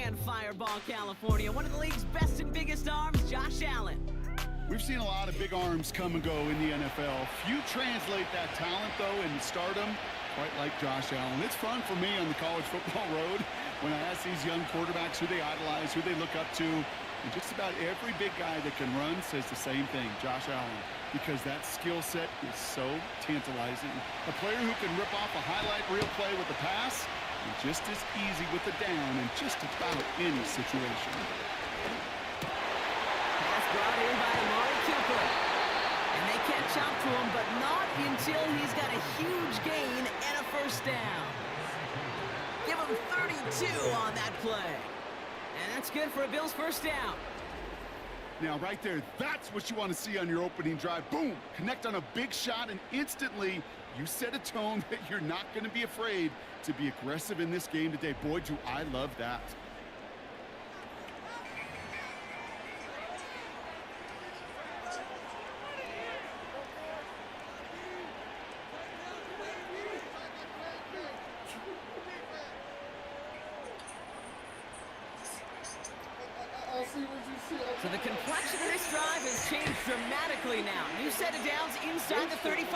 and Fireball, California. One of the league's best and biggest arms, Josh Allen. We've seen a lot of big arms come and go in the NFL. Few translate that talent, though, and stardom quite like Josh Allen. It's fun for me on the college football road when I ask these young quarterbacks who they idolize, who they look up to. And just about every big guy that can run says the same thing, Josh Allen, because that skill set is so tantalizing. A player who can rip off a highlight reel play with a pass, and just as easy with the down in just about any situation. Pass brought in by Cooper. And they catch up to him, but not until he's got a huge gain and a first down. Give him 32 on that play. And that's good for a Bills first down. Now, right there, that's what you want to see on your opening drive. Boom! Connect on a big shot, and instantly you set a tone that you're not going to be afraid to be aggressive in this game today. Boy, do I love that. So the complexion of this drive has changed dramatically now. New set of downs inside the 35.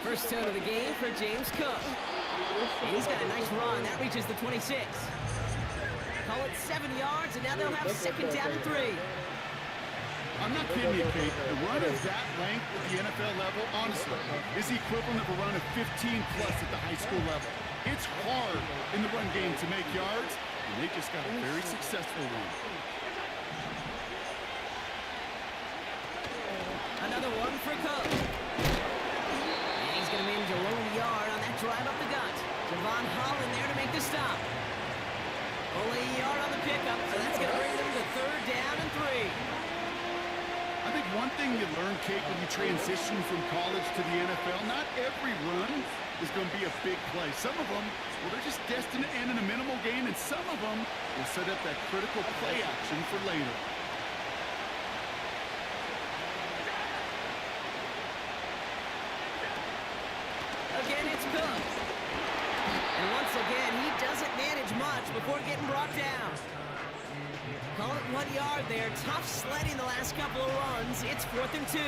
First toe of the game for James Cook. And he's got a nice run. That reaches the 26. Call it 7 yards, and now they'll have second down and 3. I'm not kidding you, Kate. A run of that length at the NFL level, honestly, is the equivalent of a run of 15-plus at the high school level. It's hard in the run game to make yards, and they just got a very successful one. Another one for Cook. And he's going to manage a lone yard on that drive up the gut. Javon Holland there to make the stop. Only a yard on the pickup, so that's going to bring them to third down and 3. I think one thing you learn, Kate, when you transition from college to the NFL, not every run is going to be a big play. Some of them, well, they're just destined to end in a minimal gain, and some of them will set up that critical play action for later. Again, it's Cook. And once again, he doesn't manage much before getting brought down. Call it 1 yard there. Tough sledding the last couple of runs. It's 4th and 2.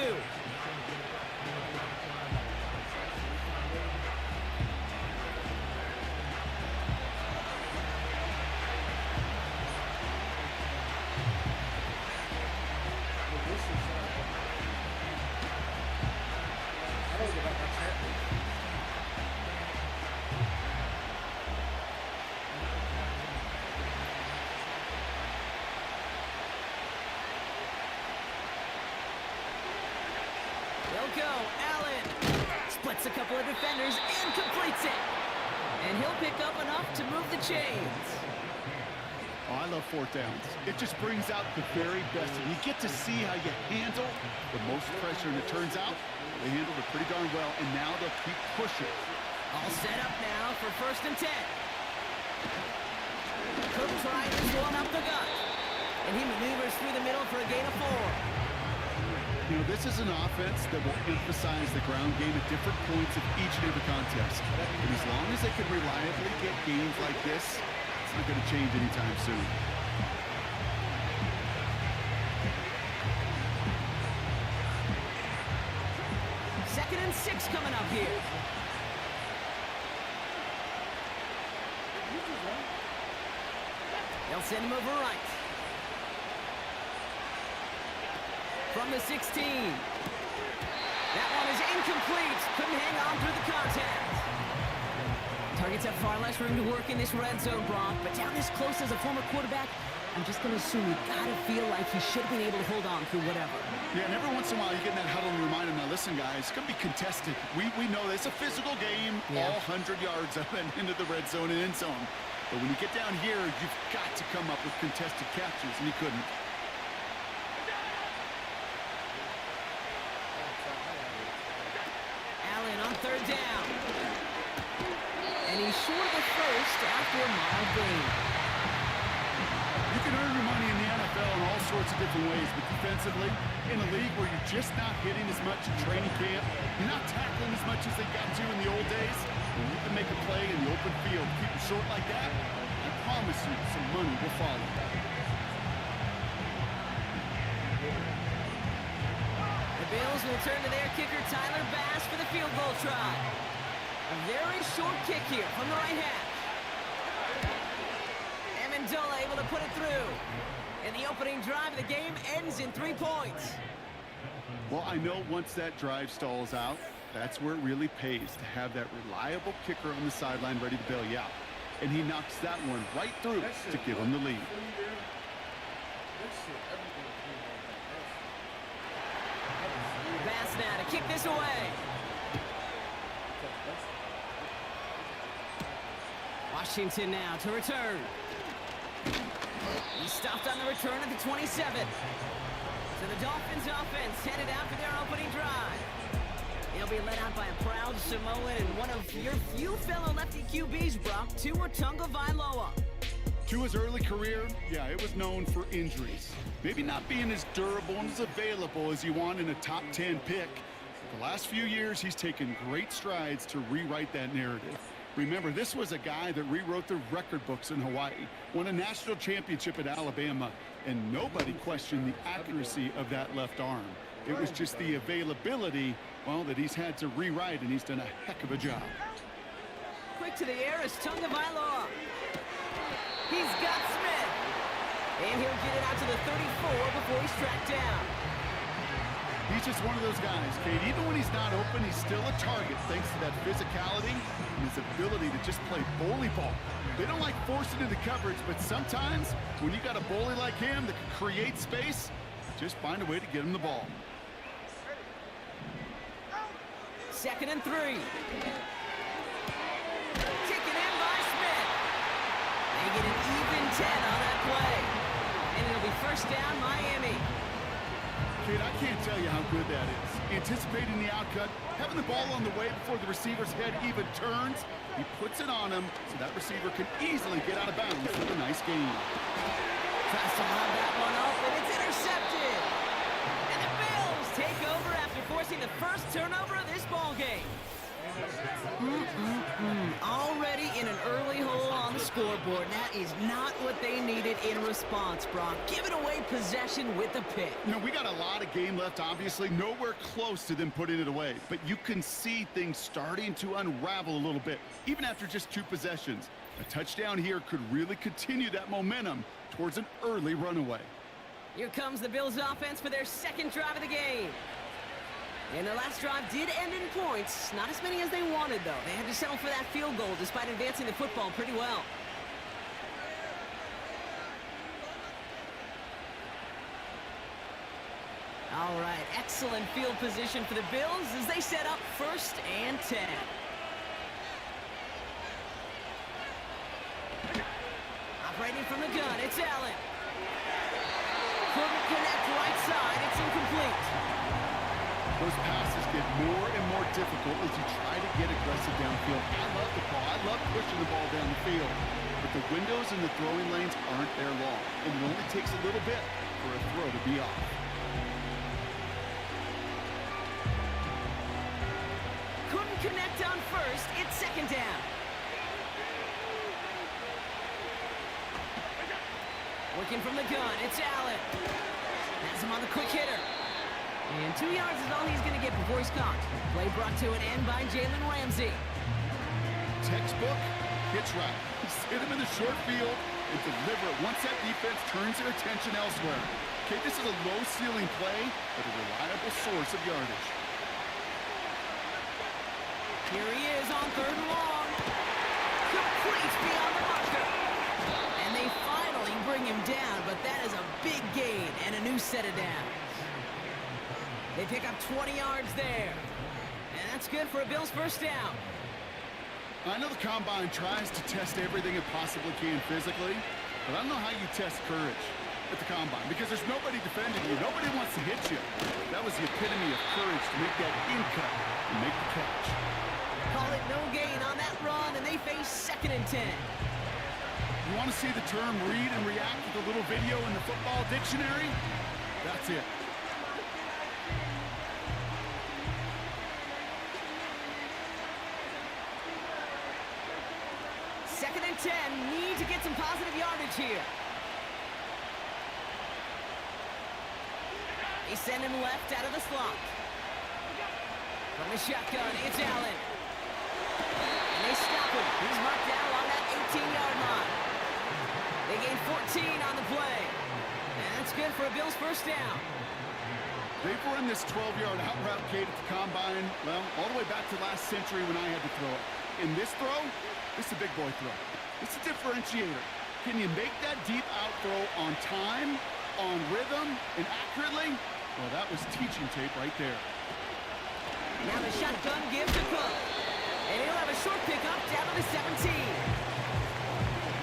Go, Allen splits a couple of defenders and completes it. And he'll pick up enough to move the chains. Oh, I love 4th downs. It just brings out the very best. And you get to see how you handle the most pressure. And it turns out they handled it pretty darn well. And now they'll keep pushing. All set up now for 1st and 10. Cook trying this one up the gut. And he maneuvers through the middle for a gain of 4. You know, this is an offense that will emphasize the ground game at different points of each and every contest. And as long as they can reliably get gains like this, it's not going to change anytime soon. Second and 6 coming up here. They'll send him over right. From the 16. That one is incomplete. Couldn't hang on through the contact. Targets have far less room to work in this red zone, Brock, but down this close as a former quarterback, I'm just going to assume you got to feel like he should have been able to hold on through whatever. Yeah, and every once in a while you get in that huddle and remind him, now listen, guys, it's going to be contested. We know it's a physical game, all 100 yards up and into the red zone and end zone. But when you get down here, you've got to come up with contested catches, and he couldn't. On 3rd down. And he's short of the first after a mild gain. You can earn your money in the NFL in all sorts of different ways, but defensively, in a league where you're just not hitting as much in training camp, you're not tackling as much as they got to in the old days, when you can make a play in the open field, keep it short like that, I promise you some will follow. The Bills will turn to their kicker, Tyler Bass, for the field goal try. A very short kick here from the right hash. Amendola able to put it through. And the opening drive of the game ends in 3 points. Well, I know once that drive stalls out, that's where it really pays to have that reliable kicker on the sideline ready to bail you out. And he knocks that one right through to give him the lead. Bass now to kick this away. Washington now to return. He stopped on the return at the 27. So the Dolphins offense headed out for their opening drive. They'll be led out by a proud Samoan and one of your few fellow lefty QBs, Brock, Tua Tagovailoa. Tua's early career, yeah, it was known for injuries. Maybe not being as durable and as available as you want in a top 10 pick. The last few years, he's taken great strides to rewrite that narrative. Remember, this was a guy that rewrote the record books in Hawaii, won a national championship at Alabama, and nobody questioned the accuracy of that left arm. It was just the availability, well, that he's had to rewrite, and he's done a heck of a job. Quick to the air is Tagovailoa. He's got Smith. And he'll get it out to the 34 before he's tracked down. He's just one of those guys, Kate. Even when he's not open, he's still a target thanks to that physicality and his ability to just play bully ball. They don't like forcing into coverage, but sometimes when you got a bully like him that can create space, just find a way to get him the ball. 2nd and 3. Taken in by Smith. They get an even 10 on that play. And it'll be first down, Miami. Kate, I can't tell you how good that is. Anticipating the outcut, having the ball on the way before the receiver's head even turns, he puts it on him so that receiver can easily get out of bounds with a nice gain. Tries to lob that one up, and it's intercepted. And the Bills take over after forcing the first turnover of this ball game. Already in an early hole on the scoreboard. That is not what they needed in response, Brock. Giving away possession with a pick. You know, we got a lot of game left, obviously. Nowhere close to them putting it away. But you can see things starting to unravel a little bit, even after just 2 possessions. A touchdown here could really continue that momentum towards an early runaway. Here comes the Bills offense for their 2nd drive of the game. And their last drive did end in points. Not as many as they wanted, though. They had to settle for that field goal despite advancing the football pretty well. All right, excellent field position for the Bills as they set up 1st and 10. Operating from the gun, it's Allen. Couldn't connect right side, it's incomplete. Those passes get more and more difficult as you try to get aggressive downfield. I love the ball. I love pushing the ball down the field. But the windows in the throwing lanes aren't there long. And it only takes a little bit for a throw to be off. Couldn't connect on 1st. It's 2nd down. Working from the gun. It's Allen. Has him on the quick hitter. And 2 yards is all he's going to get before he's caught. Play brought to an end by Jalen Ramsey. Textbook, hits right. Hit him in the short field and deliver it once that defense turns their attention elsewhere. Okay, this is a low-ceiling play, but a reliable source of yardage. Here he is on 3rd and long. Complete beyond the marker. And they finally bring him down, but that is a big gain and a new set of downs. They pick up 20 yards there. And that's good for a Bills 1st down. I know the Combine tries to test everything it possibly can physically, but I don't know how you test courage at the Combine because there's nobody defending you. Nobody wants to hit you. That was the epitome of courage to make that in-cut and make the catch. Call it no gain on that run, and they face 2nd and 10. You want to see the term read and react with a little video in the football dictionary? That's it. 2nd and 10, need to get some positive yardage here. They send him left out of the slot. From the shotgun, it's Allen. And they stop him. He's marked down along that 18-yard line. They gain 14 on the play. And that's good for a Bills first down. They've run this 12-yard out route, Kate, at the combine, well, all the way back to last century when I had to throw it. In this throw, this is a big boy throw. It's a differentiator. Can you make that deep out throw on time, on rhythm, and accurately? Well, that was teaching tape right there. Now the shotgun gives to Cook. And he'll have a short pickup down to the 17.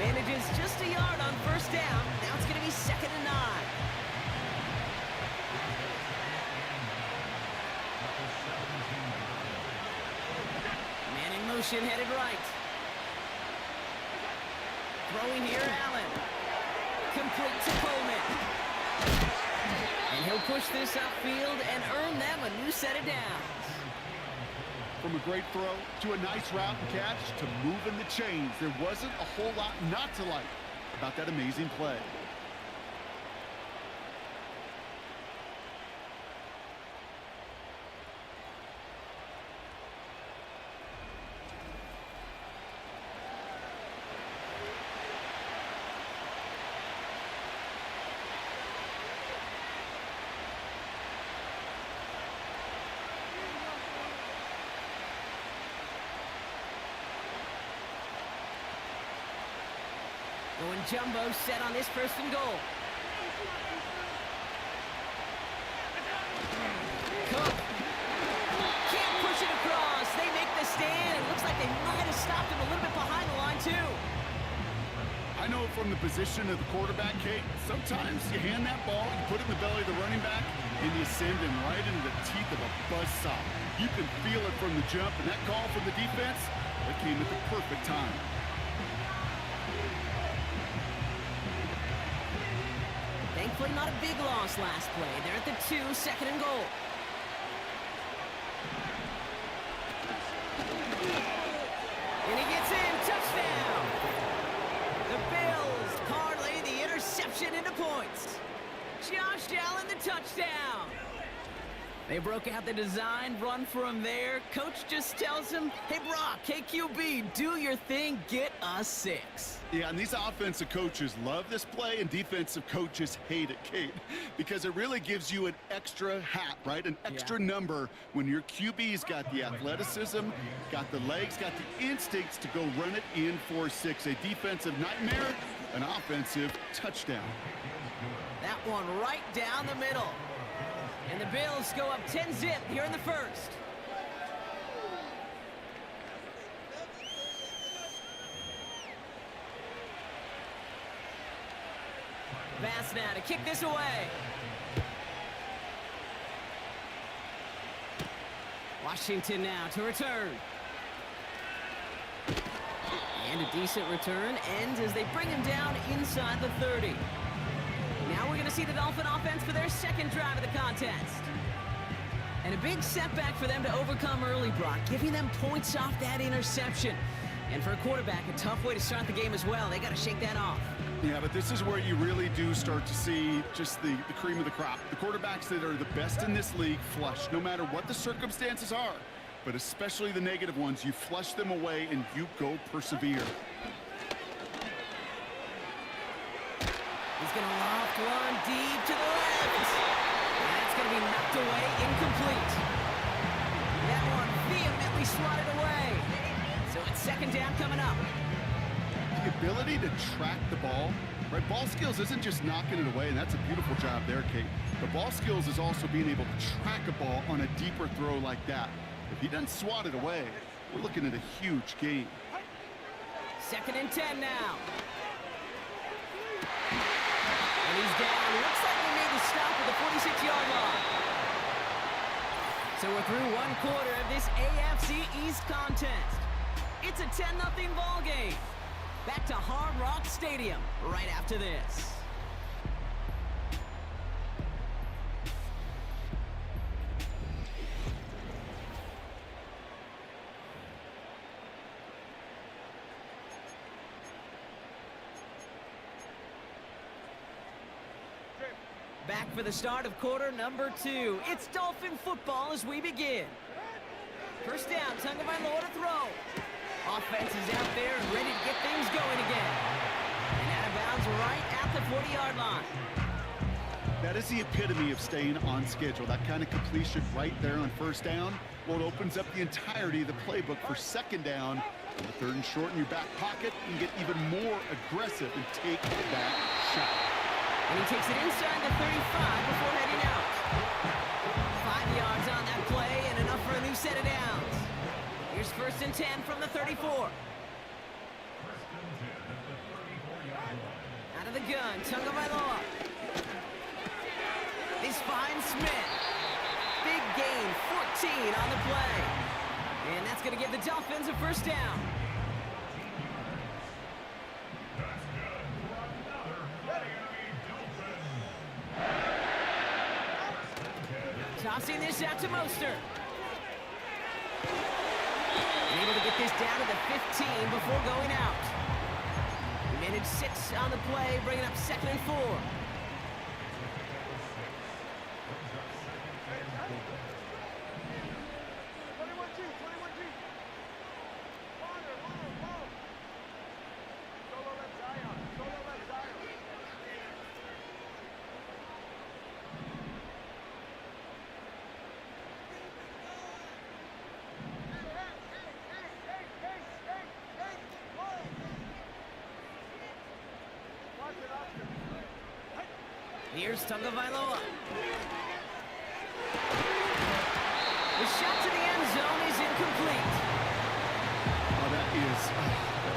Manages just a yard on first down. Now it's going to be 2nd and 9. Man in motion, headed right. Throwing here, Allen. Complete to Coleman. And he'll push this upfield and earn them a new set of downs. From a great throw to a nice route and catch to moving the chains, there wasn't a whole lot not to like about that amazing play. Going jumbo set on this 1st and goal. Cook. Can't push it across. They make the stand. It looks like they might have stopped him a little bit behind the line, too. I know from the position of the quarterback, Kate, sometimes you hand that ball, you put it in the belly of the running back, and you send him right into the teeth of a buzzsaw. You can feel it from the jump, and that call from the defense, that came at the perfect time. Thankfully, not a big loss last play. They're at the 2, 2nd and goal. And he gets in, touchdown! The Bills parlay the interception into points. Josh Allen, the touchdown. They broke out the design, run from there. Coach just tells him, hey, Brock, KQB, do your thing, get a 6. Yeah, and these offensive coaches love this play, and defensive coaches hate it, Kate, because it really gives you an extra hat, right? An extra number when your QB's got the athleticism, got the legs, got the instincts to go run it in for 6. A defensive nightmare, an offensive touchdown. That one right down the middle. And the Bills go up 10-zip here in the 1st. Bass now to kick this away. Washington now to return. And a decent return ends as they bring him down inside the 30. Now we're going to see the Dolphin offense for their 2nd drive of the contest. And a big setback for them to overcome early, Brock, giving them points off that interception. And for a quarterback, a tough way to start the game as well. They got to shake that off. Yeah, but this is where you really do start to see just the cream of the crop. The quarterbacks that are the best in this league flush, no matter what the circumstances are. But especially the negative ones, you flush them away and you go persevere. He's going to loft one deep to the left. And that's going to be knocked away, incomplete. That one vehemently swatted away. So it's 2nd down coming up. The ability to track the ball, right? Ball skills isn't just knocking it away, and that's a beautiful job there, Kate. The ball skills is also being able to track a ball on a deeper throw like that. If he doesn't swat it away, we're looking at a huge gain. 2nd and 10 now. And he's down. Looks like they made the stop at the 46-yard line. So we're through 1 quarter of this AFC East contest. It's a 10-0 ball game. Back to Hard Rock Stadium right after this. Back for the start of quarter number 2. It's Dolphin football as we begin. First down, Tagovailoa to throw. Offense is out there and ready to get things going again. And out of bounds right at the 40-yard line. That is the epitome of staying on schedule. That kind of completion right there on first down. Well, it opens up the entirety of the playbook for second down. On the third and short in your back pocket, you can get even more aggressive and take that shot. And he takes it inside the 35 before heading out. 5 yards on that play and enough for a new set of downs. Here's first and 10 from the 34. Out of the gun, Tagovailoa. He's finds Smith. Big gain, 14 on the play. And that's going to give the Dolphins a first down. Tossing this out to Mostert. Able to get this down to the 15 before going out. He managed 6 on the play, bringing up 2nd and 4. Here's Tagovailoa. The shot to the end zone is incomplete. Oh, that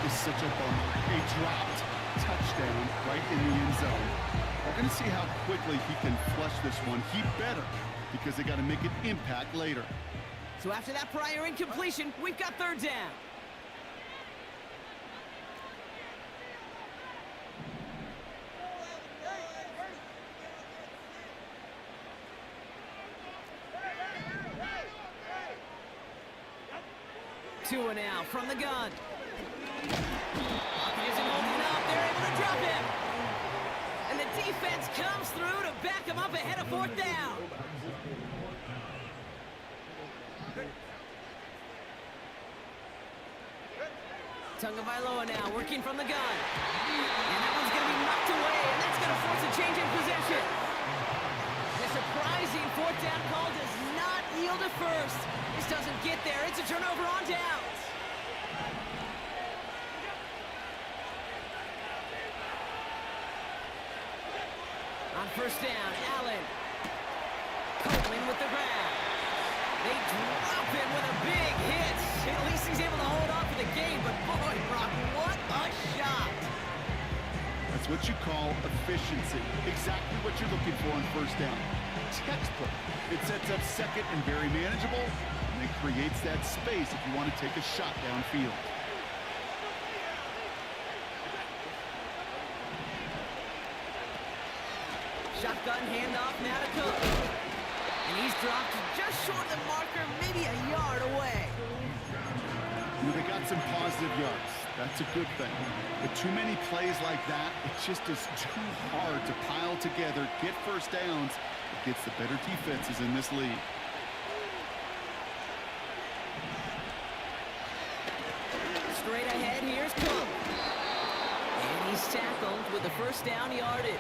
is such a bummer. A dropped touchdown right in the end zone. We're going to see how quickly he can flush this one. He better, because they got to make an impact later. So after that prior incompletion, we've got third down. Two now from the gun. He isn't holding up. They're able to drop him. And the defense comes through to back him up ahead of fourth down. Tagovailoa now working from the gun. And that one's going to be knocked away, and that's going to force a change in possession. The surprising fourth down call does not yield a first. This doesn't get there. It's a turnover on downs. On first down, Allen. Coleman with the grab. They drop him with a big hit. At least he's able to hold on for the game, but boy, Brock, what a shot. That's what you call efficiency. Exactly what you're looking for on first down. Textbook. It sets up second and very manageable, and it creates that space if you want to take a shot downfield. Shotgun handoff now to Cook. And he's dropped just short of the marker, maybe a yard away. You know, they got some positive yards. That's a good thing. But too many plays like that, it just is too hard to pile together, get first downs against the better defenses in this league. Straight ahead, here's Cook. And he's tackled with the first down yardage.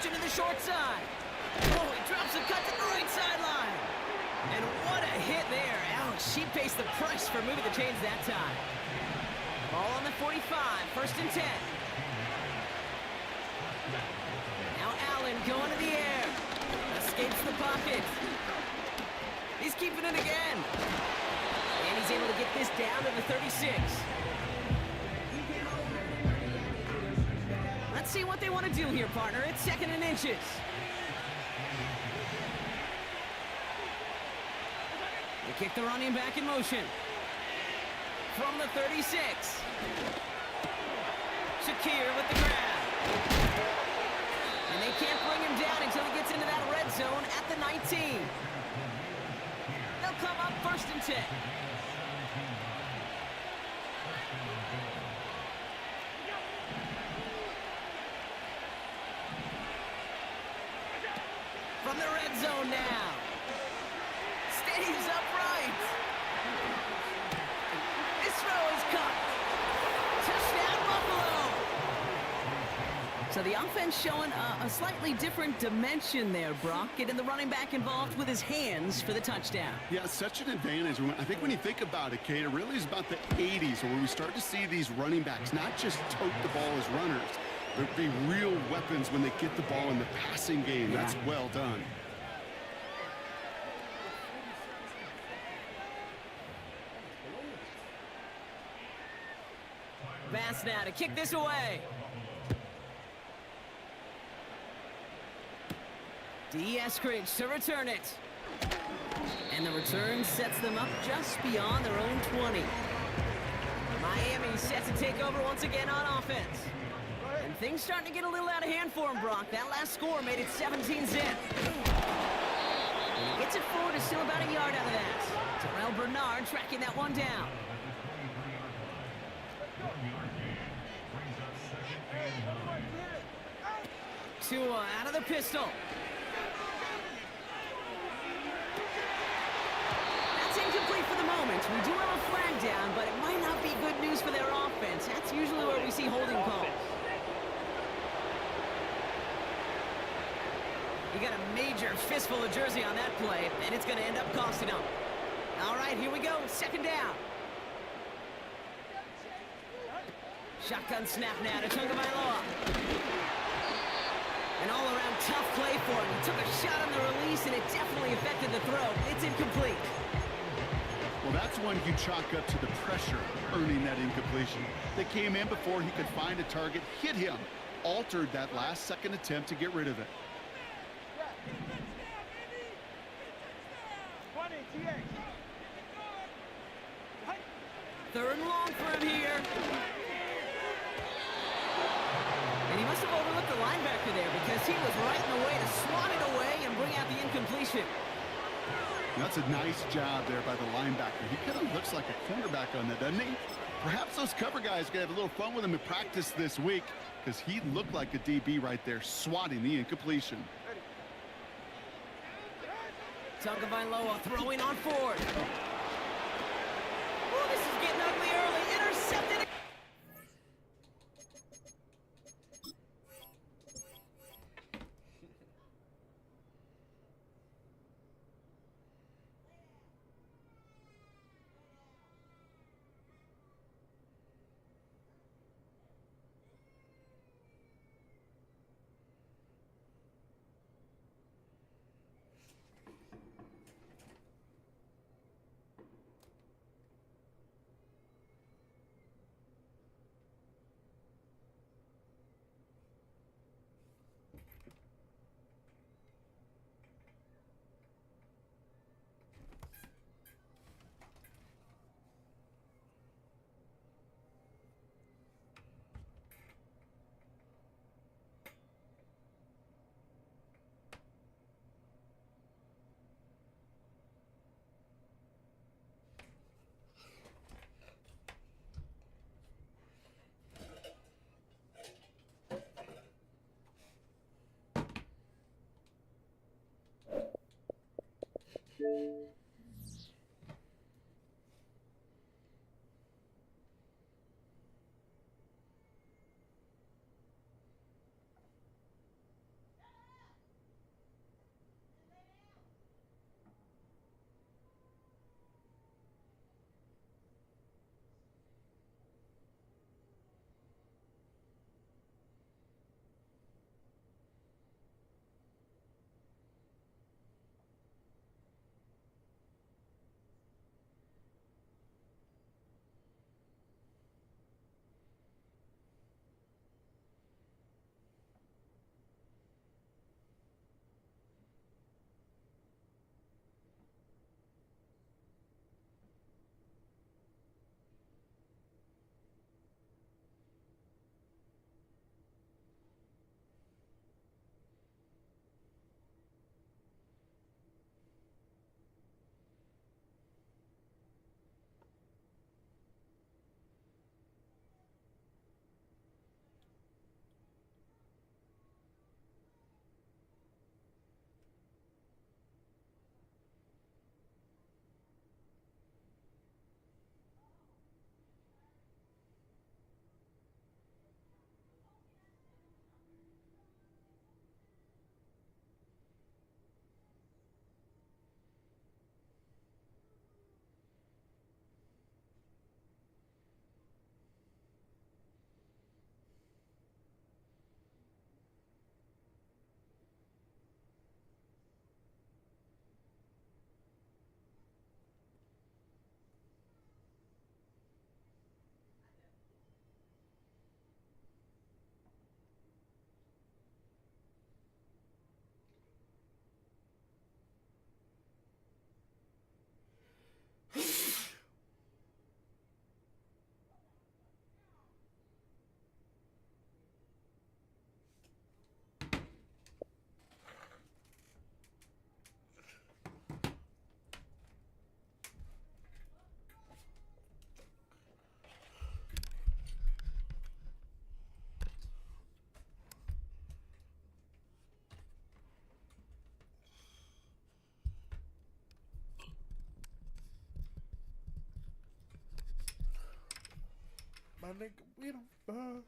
To the short side. Oh, he drops a cut to the right sideline. And what a hit there. Ouch, she pays the price for moving the chains that time. Ball on the 45, first and 10. Now Allen going to the air. Escapes the pocket. He's keeping it again. And he's able to get this down to the 36. Let's see what they want to do here, partner. It's 2nd and inches. They kick the running back in motion. From the 36. Shakir with the grab. And they can't bring him down until he gets into that red zone at the 19. No they'll come up 1st and 10. From the red zone now. Stays upright. This throw is caught. Touchdown, Buffalo. So the offense showing a slightly different dimension there, Brock. Getting the running back involved with his hands for the touchdown. Yeah, such an advantage. I think when you think about it, Kate, it really is about the 80s where we start to see these running backs not just tote the ball as runners, but be real weapons when they get the ball in the passing game. That's well done. Pass now to kick this away. Eskridge to return it. And the return sets them up just beyond their own 20. Miami set to take over once again on offense. And things starting to get a little out of hand for him, Brock. That last score made it 17-zip. And he gets it forward, is still about a yard out of that. Terrell Bernard tracking that one down. Tua out of the pistol. That's incomplete for the moment. We do have a flag down, but it might not be good news for their offense. That's usually where we see holding calls. You got a major fistful of jersey on that play, and it's going to end up costing them. All right, here we go. 2nd down. Shotgun snap now to Tagovailoa. An all-around tough play for him. He took a shot on the release, and it definitely affected the throw. It's incomplete. Well, that's one you chalk up to the pressure earning that incompletion. They came in before he could find a target, hit him, altered that last-second attempt to get rid of it. 3rd and long for him here. And he must have overlooked the linebacker there because he was right in the way to swat it away and bring out the incompletion. That's a nice job there by the linebacker. He kind of looks like a cornerback on that, doesn't he? Perhaps those cover guys are going to have a little fun with him in practice this week because he looked like a DB right there, swatting the incompletion. Tagovailoa throwing on 4th. Oh, this is getting ugly early. Intercepted. Nigga, we don't